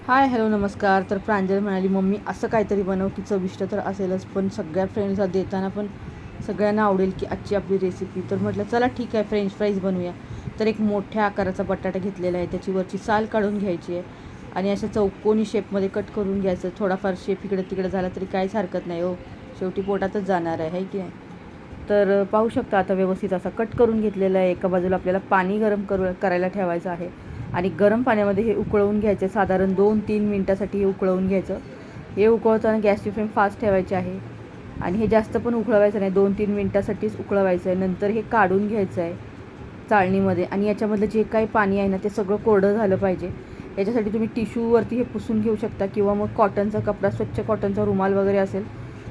Hi hello नमस्कार. तर प्रांजल म्हणाली, मम्मी असं काहीतरी बनव की चविष्ट तर असेलच, पण सगळ्या फ्रेंड्सला देताना पण सगळ्यांना आवडेल की आजची आपली रेसिपी. तर म्हटलं चला ठीक आहे, फ्रेंच फ्राईज बनवूया. तर एक मोठ्या आकाराचा बटाटा घेतलेला आहे, त्याची वरची साल काढून घ्यायची आहे आणि अशा चौकोनी शेपमध्ये कट करून घ्यायचं. थोडाफार शेप इकडे तिकडे झाला तरी काहीच हरकत नाही हो, शेवटी पोटातच जाणार आहे की नाही. तर पाहू शकता आता व्यवस्थित असा कट करून घेतलेला आहे. एका बाजूला आपल्याला पाणी गरम करायला ठेवायचं आहे आणि गरम पाण्यामध्ये हे उकळवून घ्यायचं. साधारण 2-3 मिनटासाठी हे उकळवून घ्यायचं. हे उकळताना गॅसची फ्लेम फास्ट ठेवायची आहे आणि हे जास्त पण उकळवायचं नाही, 2-3 मिनटासाठीच उकळवायचं आहे. नंतर हे काढून घ्यायचं आहे चाळणीमध्ये आणि याच्यामधलं जे काही पाणी आहे ना ते सगळं कोरडं झालं पाहिजे. याच्यासाठी तुम्ही टिश्यूवरती हे पुसून घेऊ शकता किंवा मग कॉटनचा कपडा, स्वच्छ कॉटनचा रुमाल वगैरे असेल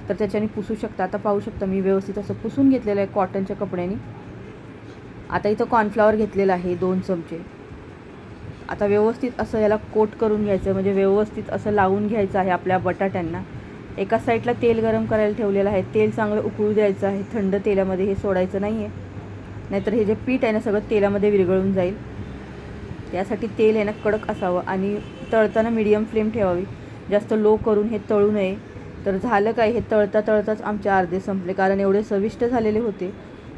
तर त्याच्याने पुसू शकता. आता पाहू शकता मी व्यवस्थित असं पुसून घेतलेलं आहे कॉटनच्या कपड्याने. आता इथं कॉर्नफ्लॉवर घेतलेलं आहे 2 चमचे. आता व्यवस्थित असं याला कोट करून घ्यायचं, म्हणजे व्यवस्थित असं लावून घ्यायचं आहे आपल्या बटाट्यांना. एका साईडला तेल गरम करायला ठेवलेलं आहे. तेल चांगलं उकळू द्यायचं आहे, थंड तेलामध्ये हे सोडायचं नाही आहे, नाहीतर हे जे पीठ आहे ना सगळं तेलामध्ये विरघळून जाईल. त्यासाठी तेल आहे ना कडक असावं आणि तळताना मीडियम फ्लेम ठेवावी, जास्त लो करून हे तळू नये. तर झालं काय, हे तळताच आमचे अर्धे संपले, कारण एवढे चविष्ट झालेले होते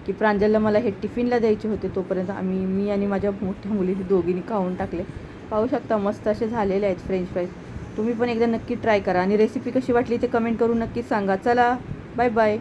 की प्रांजलला मला हे टिफिनला द्यायचे होते. तोपर्यंत मी आणि माझ्या मोठ्या मुलीने दोघींनी खाऊन टाकले. पाहू शकता मस्त असे झालेले आहेत फ्रेंच फ्राईज. तुम्ही पण एकदा नक्की ट्राय करा आणि रेसिपी कशी वाटली ते कमेंट करून नक्की सांगा. चला बाय बाय.